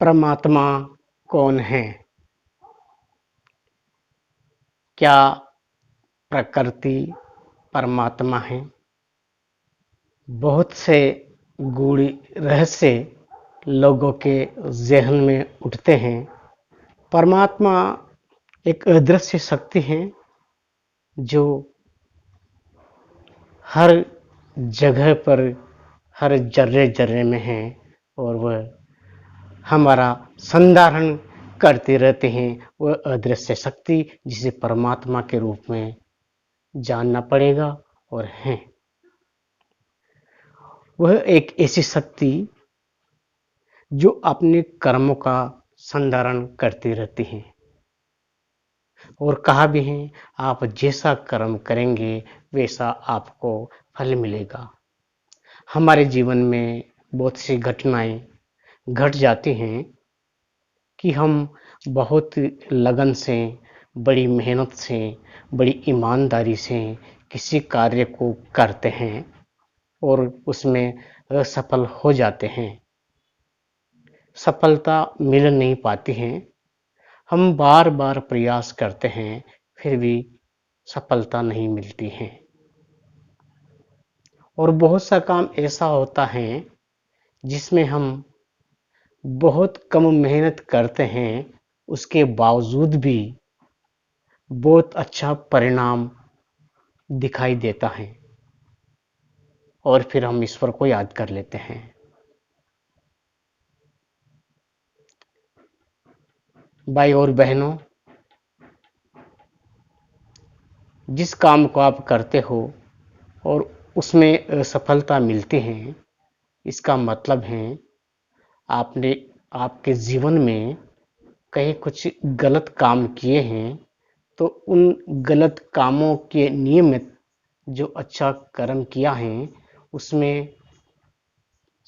परमात्मा कौन है? क्या प्रकृति परमात्मा है? बहुत से गूढ़ रहस्य लोगों के ज़हन में उठते हैं। परमात्मा एक अदृश्य शक्ति है जो हर जगह पर, हर जर्रे जर्रे में है और वह हमारा संधारण करते रहते हैं। वह अदृश्य शक्ति जिसे परमात्मा के रूप में जानना पड़ेगा और है। वह एक ऐसी शक्ति जो अपने कर्मों का संधारण करती रहती है और कहा भी है, आप जैसा कर्म करेंगे वैसा आपको फल मिलेगा। हमारे जीवन में बहुत सी घटनाएं घट जाती हैं कि हम बहुत लगन से, बड़ी मेहनत से, बड़ी ईमानदारी से किसी कार्य को करते हैं और उसमें असफल हो जाते हैं। सफलता मिल नहीं पाती है। हम बार बार प्रयास करते हैं फिर भी सफलता नहीं मिलती है। और बहुत सा काम ऐसा होता है जिसमें हम बहुत कम मेहनत करते हैं, उसके बावजूद भी बहुत अच्छा परिणाम दिखाई देता है और फिर हम ईश्वर को याद कर लेते हैं। भाई और बहनों, जिस काम को आप करते हो और उसमें असफलता मिलती है, इसका मतलब है आपने आपके जीवन में कहीं कुछ गलत काम किए हैं। तो उन गलत कामों के नियमित जो अच्छा कर्म किया है उसमें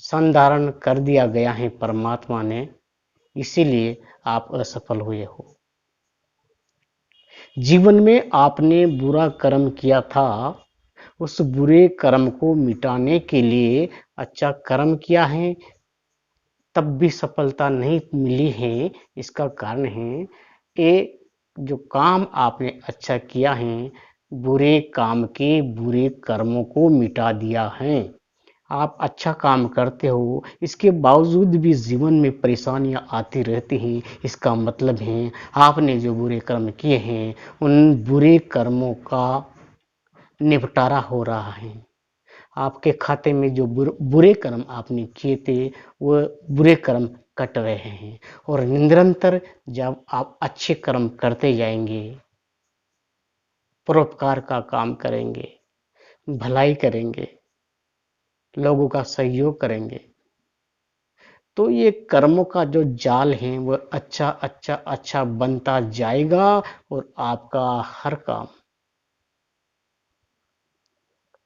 संधारण कर दिया गया है परमात्मा ने, इसीलिए आप असफल हुए हो। जीवन में आपने बुरा कर्म किया था, उस बुरे कर्म को मिटाने के लिए अच्छा कर्म किया है, तब भी सफलता नहीं मिली है। इसका कारण है ये जो काम आपने अच्छा किया है, बुरे काम के बुरे कर्मों को मिटा दिया है। आप अच्छा काम करते हो, इसके बावजूद भी जीवन में परेशानियां आती रहती हैं। इसका मतलब है आपने जो बुरे कर्म किए हैं उन बुरे कर्मों का निपटारा हो रहा है। आपके खाते में जो बुरे कर्म आपने किए थे वो बुरे कर्म कट रहे हैं और निरंतर जब आप अच्छे कर्म करते जाएंगे, परोपकार का काम करेंगे, भलाई करेंगे, लोगों का सहयोग करेंगे, तो ये कर्मों का जो जाल है वो अच्छा अच्छा अच्छा बनता जाएगा और आपका हर काम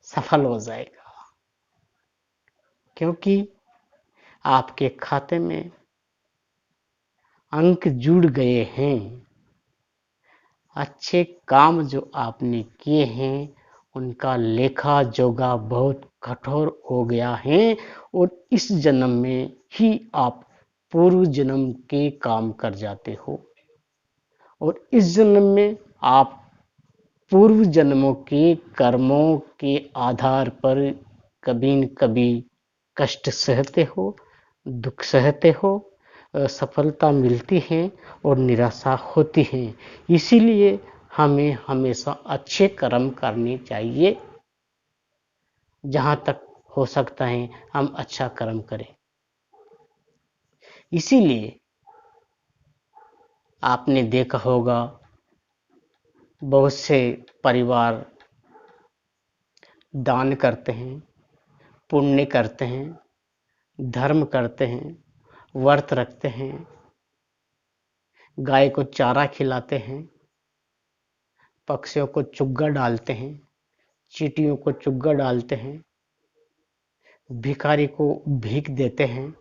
सफल हो जाएगा, क्योंकि आपके खाते में अंक जुड़ गए हैं। अच्छे काम जो आपने किए हैं उनका लेखा जोखा बहुत कठोर हो गया है और इस जन्म में ही आप पूर्व जन्म के काम कर जाते हो और इस जन्म में आप पूर्व जन्मों के कर्मों के आधार पर कभी न कभी कष्ट सहते हो, दुख सहते हो, सफलता मिलती है और निराशा होती है। इसीलिए हमें हमेशा अच्छे कर्म करने चाहिए। जहाँ तक हो सकता है हम अच्छा कर्म करें। इसीलिए आपने देखा होगा बहुत से परिवार दान करते हैं, पुण्य करते हैं, धर्म करते हैं, व्रत रखते हैं, गाय को चारा खिलाते हैं, पक्षियों को चुग्गा डालते हैं, चींटियों को चुग्गा डालते हैं, भिखारी को भीख देते हैं,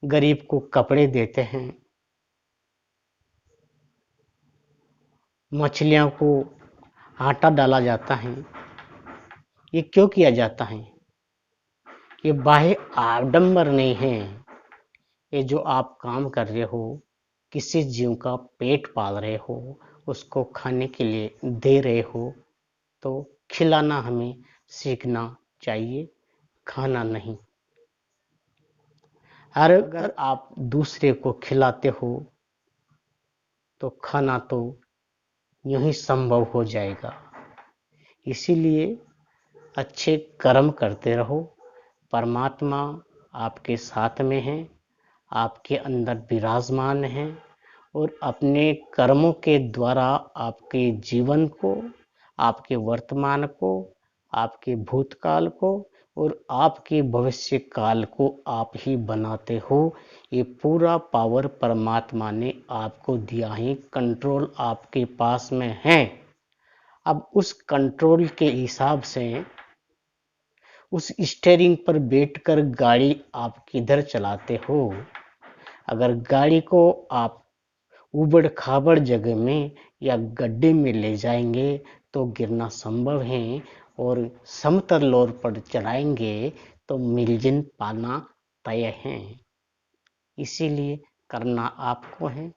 गरीब को कपड़े देते हैं, मछलियों को आटा डाला जाता है। ये क्यों किया जाता है? ये बाह्य आडंबर नहीं है, ये जो आप काम कर रहे हो, किसी जीव का पेट पाल रहे हो, उसको खाने के लिए दे रहे हो, तो खिलाना हमें सीखना चाहिए, खाना नहीं। अगर आप दूसरे को खिलाते हो तो खाना तो यूं ही संभव हो जाएगा। इसीलिए अच्छे कर्म करते रहो। परमात्मा आपके साथ में है, आपके अंदर विराजमान है और अपने कर्मों के द्वारा आपके जीवन को, आपके वर्तमान को, आपके भूतकाल को और आपके भविष्य काल को आप ही बनाते हो। ये पूरा पावर परमात्मा ने आपको दिया है, कंट्रोल आपके पास में है। अब उस कंट्रोल के हिसाब से उस स्टीयरिंग पर बैठकर गाड़ी आप किधर चलाते हो। अगर गाड़ी को आप उबड़ खाबड़ जगह में या गड्ढे में ले जाएंगे तो गिरना संभव है, और समतल रोड पर चलाएंगे तो मिलजिन पाना तय है। इसीलिए करना आपको है।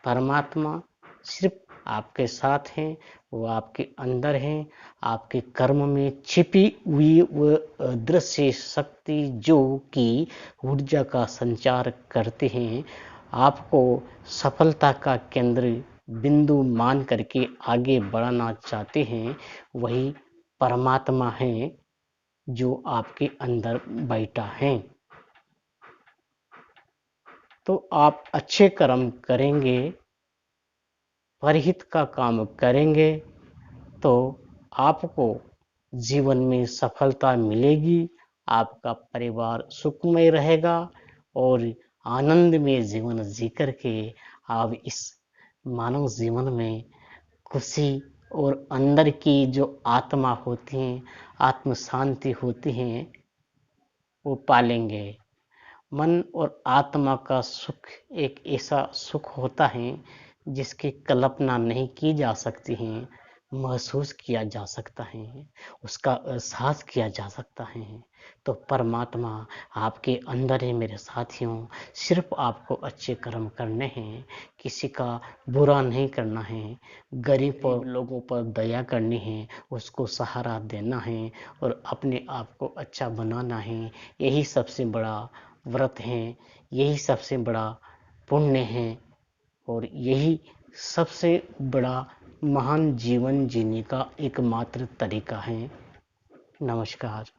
परमात्मा सिर्फ आपके साथ हैं, वो आपके अंदर हैं। आपके कर्म में छिपी हुई वो अदृश्य शक्ति जो कि ऊर्जा का संचार करते हैं, आपको सफलता का केंद्र बिंदु मान करके आगे बढ़ाना चाहते हैं, वही परमात्मा है जो आपके अंदर बैठा है। तो आप अच्छे कर्म करेंगे, परहित का काम करेंगे, तो आपको जीवन में सफलता मिलेगी, आपका परिवार सुखमय रहेगा और आनंद में जीवन जी करके आप इस मानव जीवन में खुशी और अंदर की जो आत्मा होती है, आत्म शांति होती है, वो पालेंगे। मन और आत्मा का सुख एक ऐसा सुख होता है जिसकी कल्पना नहीं की जा सकती है, महसूस किया जा सकता है, उसका एहसास किया जा सकता है। तो परमात्मा आपके अंदर है मेरे साथियों। सिर्फ आपको अच्छे कर्म करने हैं, किसी का बुरा नहीं करना है, गरीब और लोगों पर दया करनी है, उसको सहारा देना है और अपने आप को अच्छा बनाना है। यही सबसे बड़ा व्रत है, यही सबसे बड़ा पुण्य है और यही सबसे बड़ा महान जीवन जीने का एकमात्र तरीका है। नमस्कार।